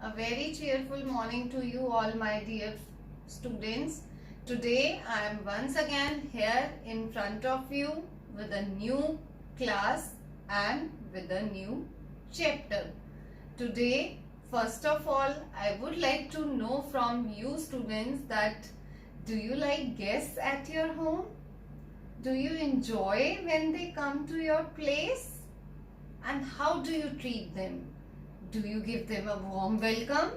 A very cheerful morning to you all, my dear students. Today I am once again here in front of you with a new class and with a new chapter. Today, first of all, I would like to know from you students that do you like guests at your home? Do you enjoy when they come to your place? And how do you treat them? Do you give them a warm welcome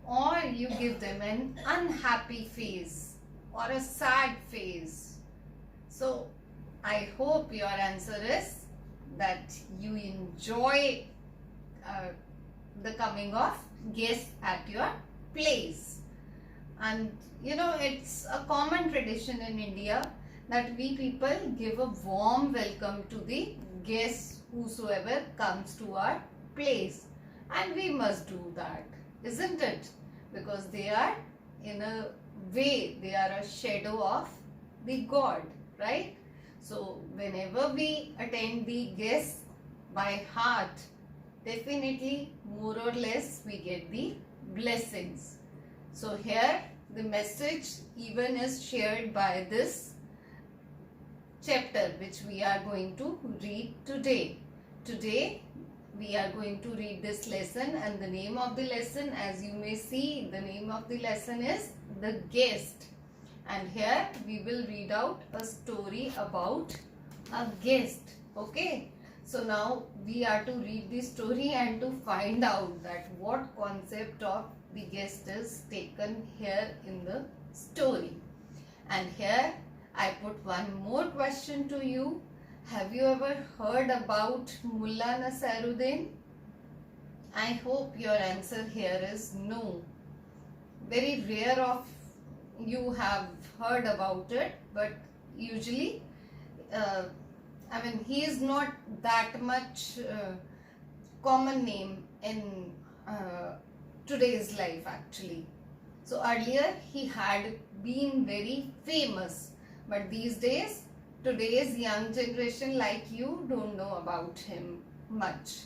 or you give them an unhappy face or a sad face? So I hope your answer is that you enjoy the coming of guests at your place. And it's a common tradition in India that we people give a warm welcome to the guests whosoever comes to our place. And we must do that, isn't it? Because they are, in a way, they are a shadow of the God, right? So whenever we attend the guests by heart, definitely more or less we get the blessings. So here the message even is shared by this chapter which we are going to read today. Today we are going to read this lesson, and the name of the lesson, as you may see, the name of the lesson is The Guest. And here we will read out a story about a guest. Okay. So now we are to read the story and to find out that what concept of the guest is taken here in the story. And here I put one more question to you. Have you ever heard about Mullah Naseeruddin? I hope your answer here is no. Very rare of you have heard about it, but usually, he is not that much common name in today's life actually. So earlier he had been very famous, but these days, today's young generation like you don't know about him much.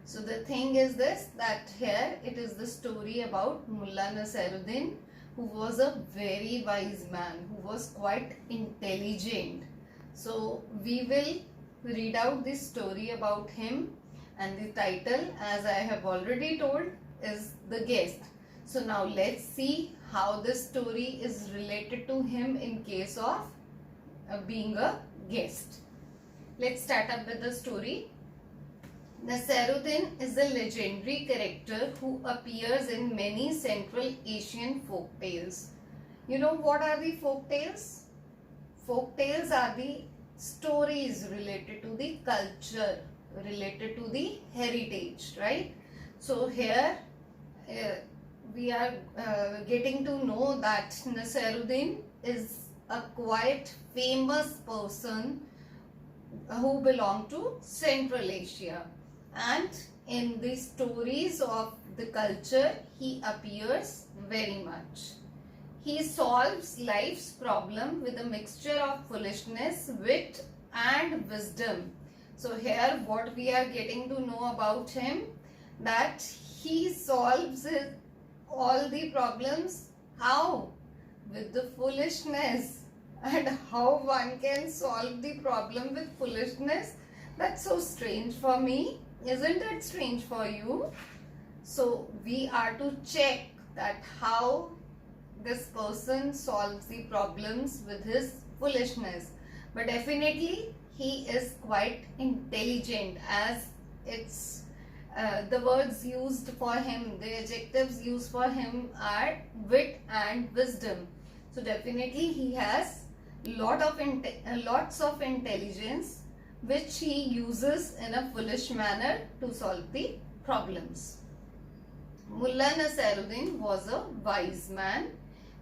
So the thing is this, that here it is the story about Mullah Naseeruddin, who was a very wise man, who was quite intelligent. So we will read out this story about him, and the title, as I have already told, is The Guest. So now let's see how this story is related to him in case of being a guest. Let's start up with the story. Naseeruddin is a legendary character who appears in many Central Asian folk tales. You know what are the folk tales? Folk tales are the stories related to the culture, related to the heritage, right? So here we are getting to know that Naseeruddin is a quite famous person who belonged to Central Asia, and in the stories of the culture he appears very much. He solves life's problem with a mixture of foolishness, wit and wisdom. So here what we are getting to know about him, that he solves all the problems. How? With the foolishness. And how one can solve the problem with foolishness? That's so strange for me. Isn't it strange for you? So we are to check that how this person solves the problems with his foolishness. But definitely he is quite intelligent, as it's the words used for him, the adjectives used for him are wit and wisdom. So definitely he has lots of intelligence which he uses in a foolish manner to solve the problems. Mullah Naseeruddin was a wise man.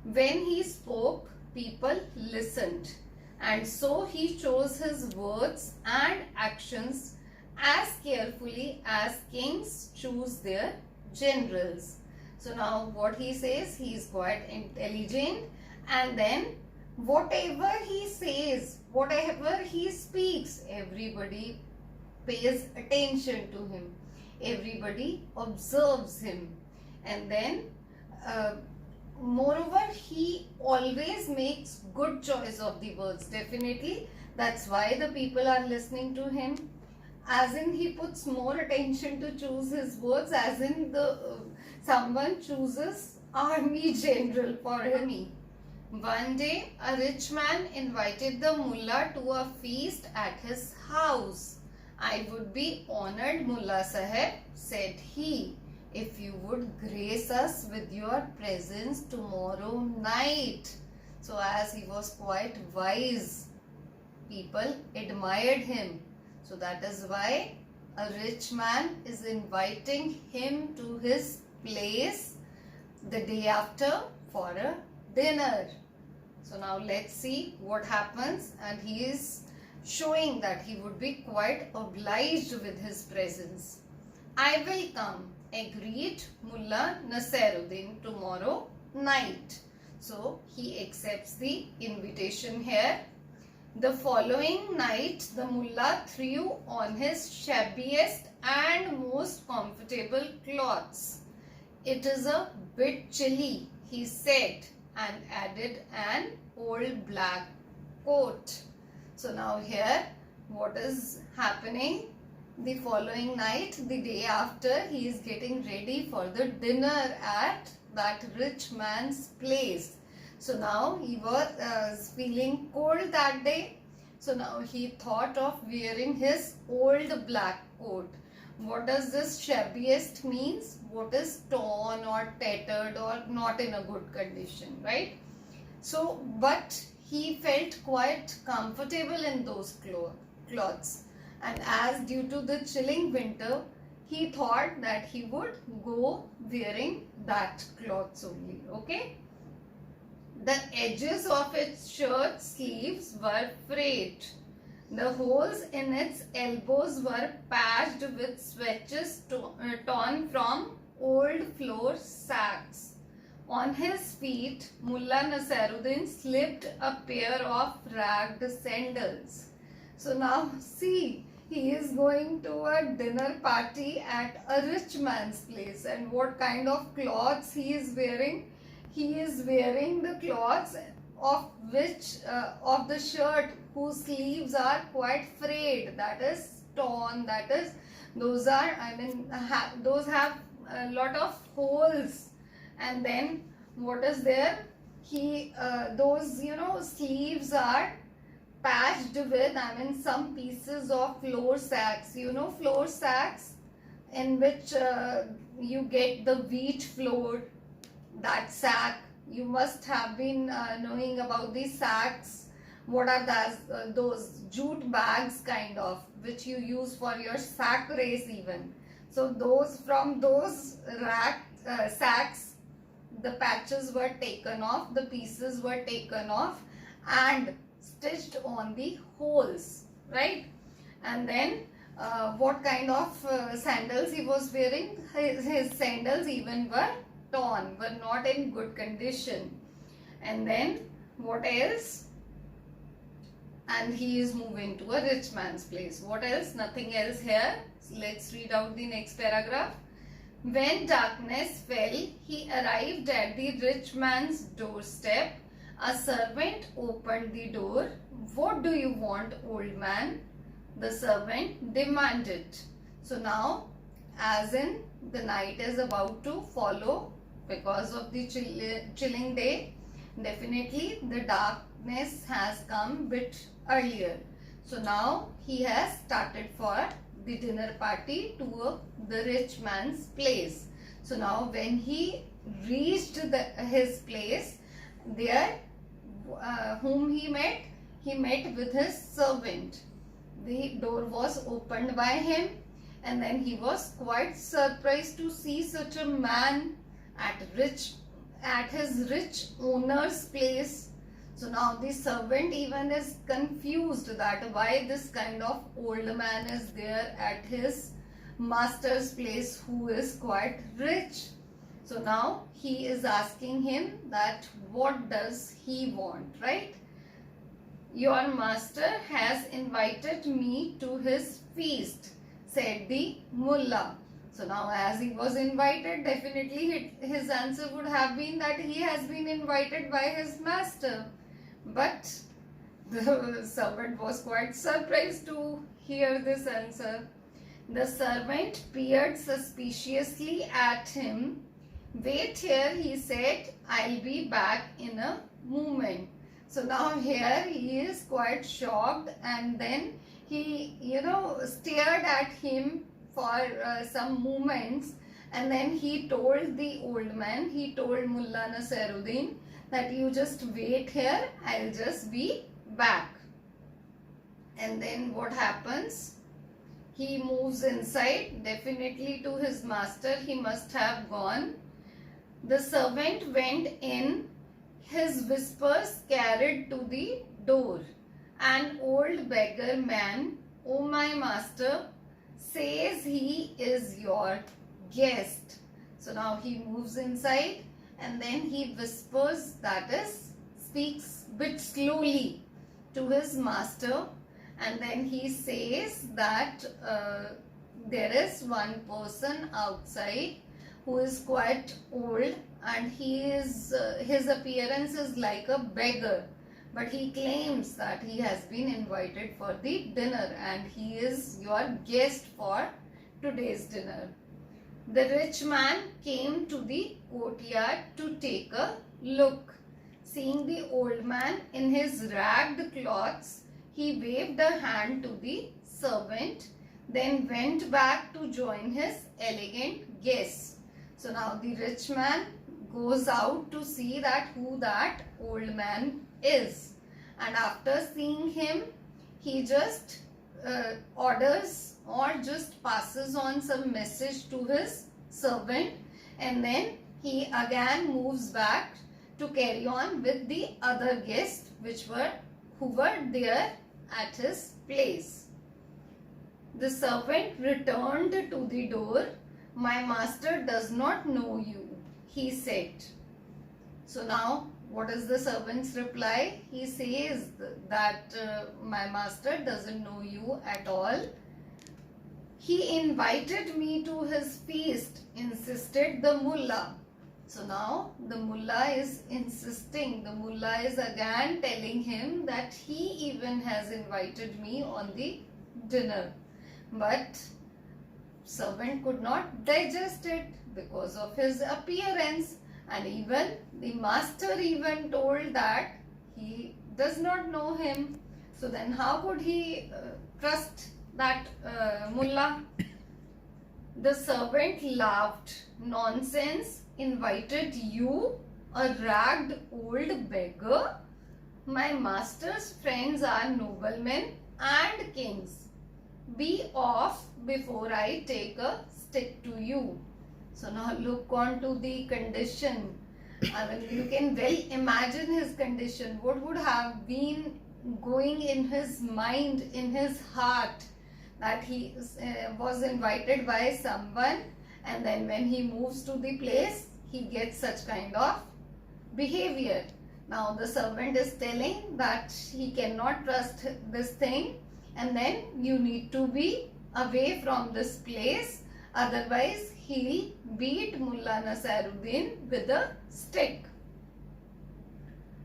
When he spoke, people listened, and so he chose his words and actions as carefully as kings choose their generals. So now what he says, he is quite intelligent, and then whatever he says, whatever he speaks, everybody pays attention to him. Everybody observes him. And then moreover, he always makes good choice of the words. Definitely, that's why the people are listening to him. As in, he puts more attention to choose his words, as in the someone chooses army general for him. One day, a rich man invited the mullah to a feast at his house. I would be honored, Mullah Sahib, said he, if you would grace us with your presence tomorrow night. So as he was quite wise, people admired him. So that is why a rich man is inviting him to his place the day after for a dinner. So now let's see what happens, and he is showing that he would be quite obliged with his presence. I will come, agreed Mullah Nasiruddin, tomorrow night. So he accepts the invitation here. The following night, the mullah threw on his shabbiest and most comfortable clothes. It is a bit chilly, he said, and added an old black coat. So now here, what is happening? The following night, the day after, he is getting ready for the dinner at that rich man's place. So now he was feeling cold that day. So now he thought of wearing his old black coat. What does this shabbiest means? What is torn or tattered or not in a good condition, right? So, but he felt quite comfortable in those clothes. And as due to the chilling winter, he thought that he would go wearing that clothes only, okay? The edges of its shirt sleeves were frayed. The holes in its elbows were patched with swatches torn from old flour sacks. On his feet, Mullah Nasiruddin slipped a pair of ragged sandals. So now see, he is going to a dinner party at a rich man's place, and what kind of clothes he is wearing? He is wearing the clothes of of the shirt whose sleeves are quite frayed, that is torn, that is those are those have a lot of holes. And then what is there? Those sleeves are patched with some pieces of flour sacks. Flour sacks in which you get the wheat flour. That sack, you must have been knowing about these sacks. What are those jute bags kind of, which you use for your sack race even. So from those sacks, the patches were taken off, the pieces were taken off and stitched on the holes, right? And then what kind of sandals he was wearing? His sandals even were torn, were not in good condition. And then what else? And he is moving to a rich man's place. What else? Nothing else here. Let's read out the next paragraph. When darkness fell, he arrived at the rich man's doorstep. A servant opened the door. What do you want, old man? The servant demanded. So now, as in the night is about to follow because of the chilling day, definitely the darkness has come bit earlier. So now he has started for the dinner party to the rich man's place. So now when he reached his place, there whom he met with his servant. The door was opened by him, and then he was quite surprised to see such a man at his rich owner's place. So now the servant even is confused that why this kind of old man is there at his master's place who is quite rich. So now he is asking him that what does he want, right? Your master has invited me to his feast, said the mullah. So now as he was invited, definitely his answer would have been that he has been invited by his master. But the servant was quite surprised to hear this answer. The servant peered suspiciously at him. Wait here, he said, I'll be back in a moment. So now here he is quite shocked, and then he, stared at him for some moments, and then he told the old man, he told Mullah Naseeruddin that you just wait here, I'll just be back. And then what happens? He moves inside, definitely to his master he must have gone. The servant went in, his whispers carried to the door. An old beggar man, oh my master, says he is your guest. So now he moves inside, and then he whispers, that is, speaks bit slowly to his master, and then he says that there is one person outside who is quite old, and his appearance is like a beggar, but he claims that he has been invited for the dinner and he is your guest for today's dinner. The rich man came to the courtyard to take a look. Seeing the old man in his ragged clothes, he waved a hand to the servant, then went back to join his elegant guests. So now the rich man goes out to see that who that old man is, and after seeing him, he just orders or just passes on some message to his servant, and then he again moves back to carry on with the other guests who were there at his place. The servant returned to the door. My master does not know you, he said. So now what is the servant's reply? He says that my master doesn't know you at all. He invited me to his feast, insisted the mullah. So now the mullah is insisting. The mullah is again telling him that he even has invited me on the dinner. But servant could not digest it because of his appearance, and even the master even told that he does not know him. So then how could he trust that mullah? The servant laughed. Nonsense. Invited you, a ragged old beggar? My master's friends are noblemen and kings. Be off before I take a stick to you. So now look on to the condition. I mean, you can well imagine his condition. What would have been going in his mind, in his heart, that he was invited by someone, and then when he moves to the place, he gets such kind of behavior. Now the servant is telling that he cannot trust this thing, and then you need to be away from this place, otherwise he'll beat Mullah Naseeruddin with a stick.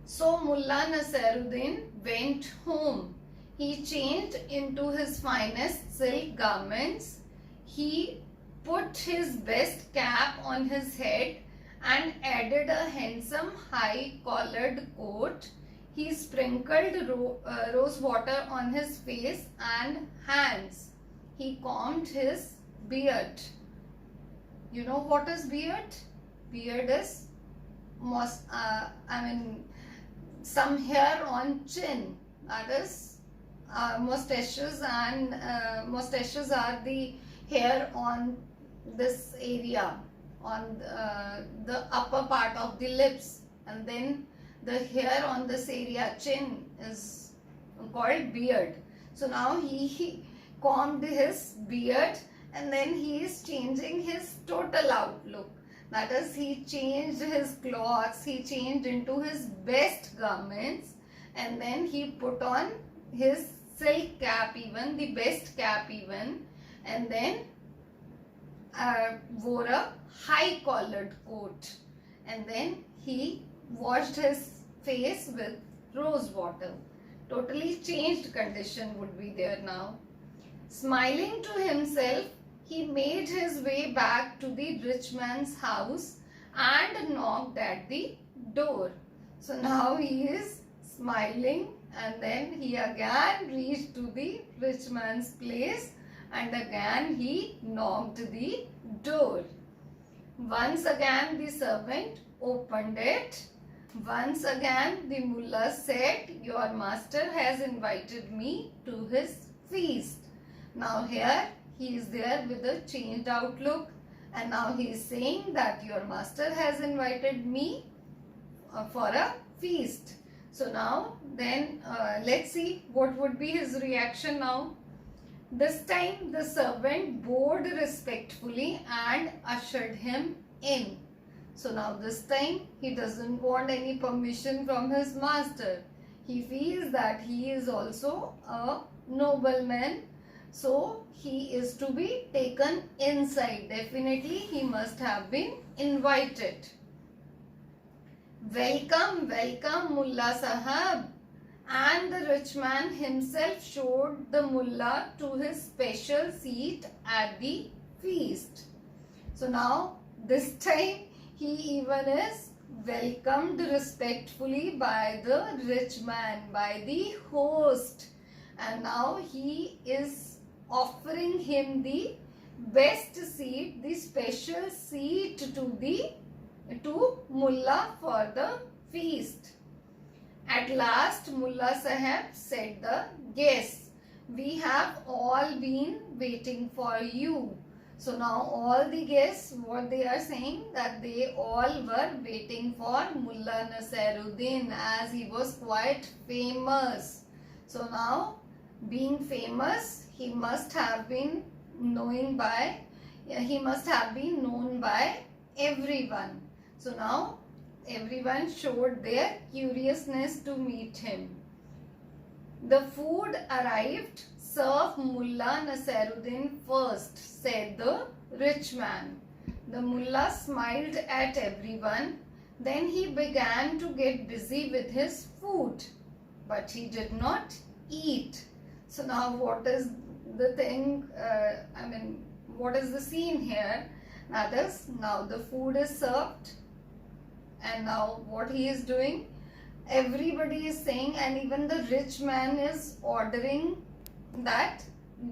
So Mullah Naseeruddin went home. He changed into his finest silk garments. He put his best cap on his head and added a handsome high-collared coat. He sprinkled rose water on his face and hands. He combed his beard. You know what is beard? Beard is some hair on chin. That is mustaches, and mustaches are the hair on this area, on the upper part of the lips, and then the hair on this area, chin, is called beard. So now he combed his beard, and then he is changing his total outlook. That is, he changed his clothes, he changed into his best garments, and then he put on his silk cap, even the best cap even, and then wore a high collared coat, and then he washed his face with rose water. Totally changed condition would be there now. Smiling to himself, he made his way back to the rich man's house and knocked at the door. So now he is smiling, and then he again reached to the rich man's place and again he knocked the door. Once again the servant opened it. Once again the mullah said, "Your master has invited me to his feast." Now here he is there with a changed outlook, and now he is saying that your master has invited me for a feast. So now then let's see what would be his reaction now. This time the servant bowed respectfully and ushered him in. So now this time he doesn't want any permission from his master. He feels that he is also a nobleman, so he is to be taken inside. Definitely he must have been invited. "Welcome, welcome, Mullah Sahab." And the rich man himself showed the mullah to his special seat at the feast. So now this time he even is welcomed respectfully by the rich man, by the host. And now he is offering him the best seat, the special seat to mullah for the feast. At last Mullah Sahab said the guests, "We have all been waiting for you." So now all the guests, what they are saying, that they all were waiting for Mullah Naseeruddin, as he was quite famous. So now, being famous, he must have been known by everyone. So now everyone showed their curiousness to meet him. "The food arrived. Serve Mullah Naseeruddin first," said the rich man. The mullah smiled at everyone. Then he began to get busy with his food, but he did not eat. So now what is the thing, what is the scene here? That is, now the food is served, and now what he is doing? Everybody is saying, and even the rich man is ordering that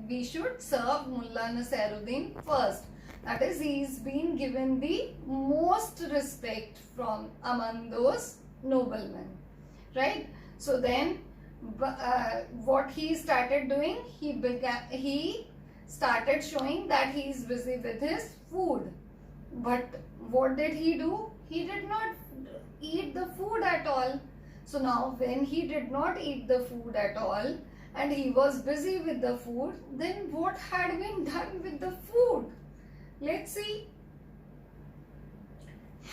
we should serve Mullah Naseeruddin first. That is, he is being given the most respect from among those noblemen, right? So then what he started doing, he started showing that he is busy with his food. But what did he do? He did not eat the food at all. So now when he did not eat the food at all and he was busy with the food, then what had been done with the food? Let's see.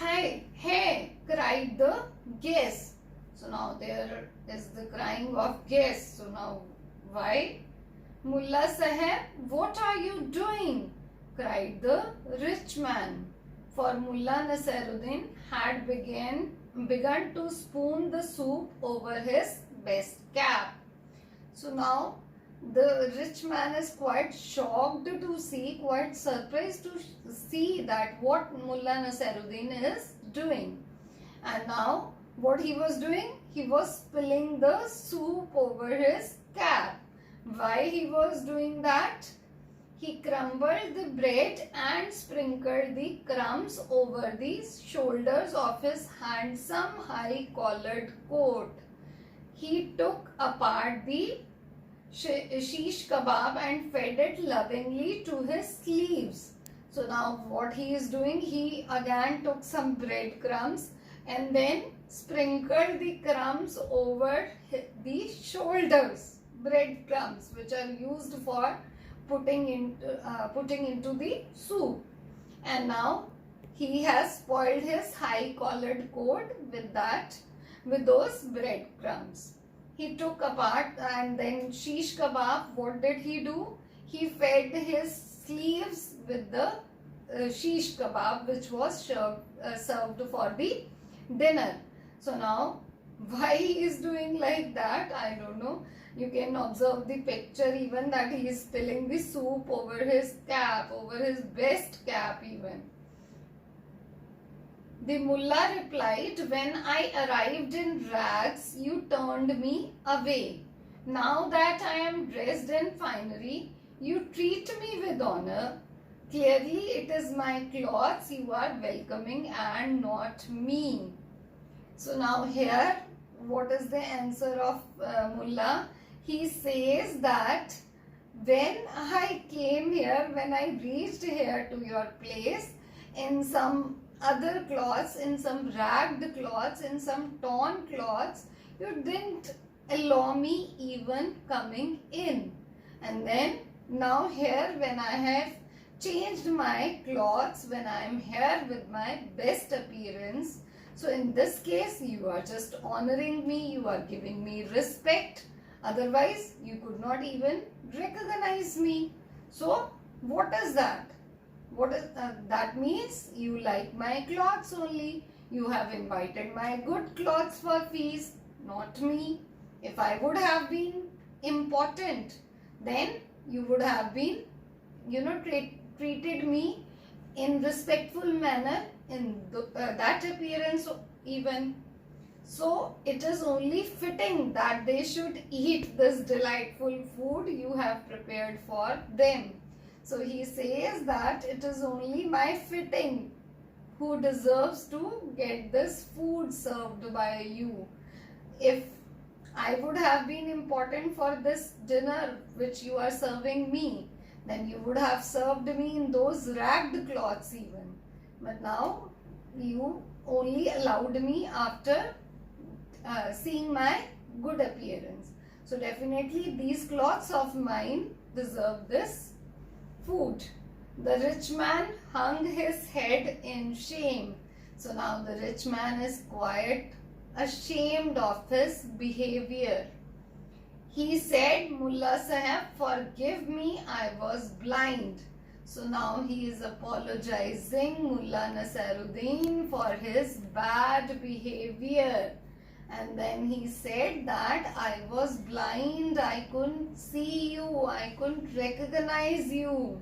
"Hey, hey," cried the guests. So now there is the crying of guests. So now why? "Mullah Sahab, what are you doing?" cried the rich man. For Mullah Naseeruddin had begun to spoon the soup over his best cap. So now the rich man is quite shocked to see, quite surprised to see that what Mullah Naseeruddin is doing. And now what he was doing? He was spilling the soup over his cap. Why he was doing that? He crumbled the bread and sprinkled the crumbs over the shoulders of his handsome high-collared coat. He took apart the shish kebab and fed it lovingly to his sleeves. So now what he is doing? He again took some bread crumbs and then sprinkled the crumbs over the shoulders. Bread crumbs, which are used for putting into the soup. And now he has spoiled his high collared coat with those bread crumbs. He took apart, and then shish kebab, what did he do? He fed his sleeves with the shish kebab which was served for the dinner. So now why he is doing like that, I don't know. You can observe the picture even that he is spilling the soup over his cap, over his best cap even. The mullah replied, when I arrived in rags, you turned me away. Now that I am dressed in finery, you treat me with honor. Clearly it is my clothes you are welcoming and not me. So now here, what is the answer of mullah? He says that when I came here, when I reached here to your place, in some other clothes, in some ragged clothes, in some torn clothes, you didn't allow me even coming in. And then now here when I have changed my clothes, when I am here with my best appearance, so in this case you are just honoring me, you are giving me respect. Otherwise, you could not even recognize me. So, what is that? What is that means you like my clothes only. You have invited my good clothes for feast, not me. If I would have been important, then you would have been, treated me in respectful manner, in that appearance even. So it is only fitting that they should eat this delightful food you have prepared for them. So he says that it is only my fitting who deserves to get this food served by you. If I would have been important for this dinner which you are serving me, then you would have served me in those ragged clothes even. But now you only allowed me after seeing my good appearance. So definitely these clothes of mine deserve this food. The rich man hung his head in shame. So now the rich man is quite ashamed of his behavior. He said, Mullah Sahab, forgive me, I was blind. So now he is apologizing Mullah Naseeruddin for his bad behavior. And then he said that I was blind, I couldn't see you, I couldn't recognize you.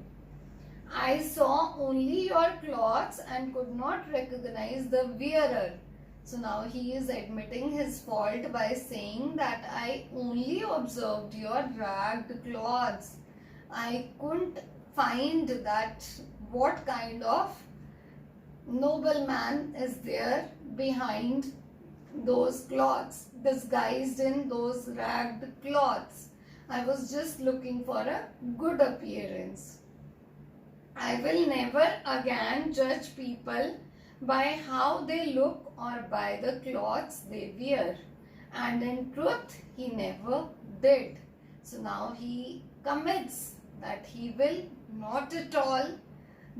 I saw only your clothes and could not recognize the wearer. So now he is admitting his fault by saying that I only observed your ragged clothes. I couldn't find that what kind of nobleman is there behind those cloths, disguised in those ragged cloths. I was just looking for a good appearance. I will never again judge people by how they look or by the clothes they wear. And in truth, he never did. So now he commits that he will not at all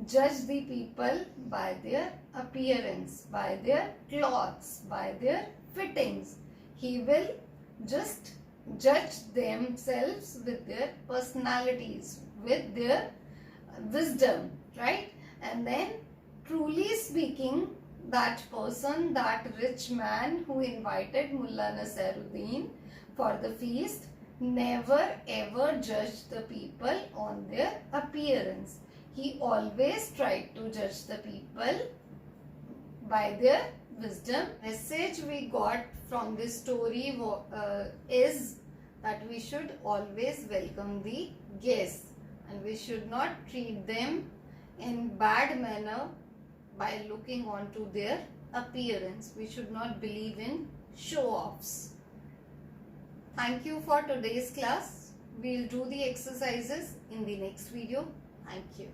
judge the people by their appearance, by their clothes, by their fittings. He will just judge themselves with their personalities, with their wisdom, right? And then truly speaking, that person, that rich man who invited Mullah Naseeruddin for the feast never ever judged the people on their appearance. He always tried to judge the people by their wisdom. Message we got from this story is that we should always welcome the guests and we should not treat them in bad manner by looking onto their appearance. We should not believe in show-offs. Thank you for today's class. We'll do the exercises in the next video. Thank you.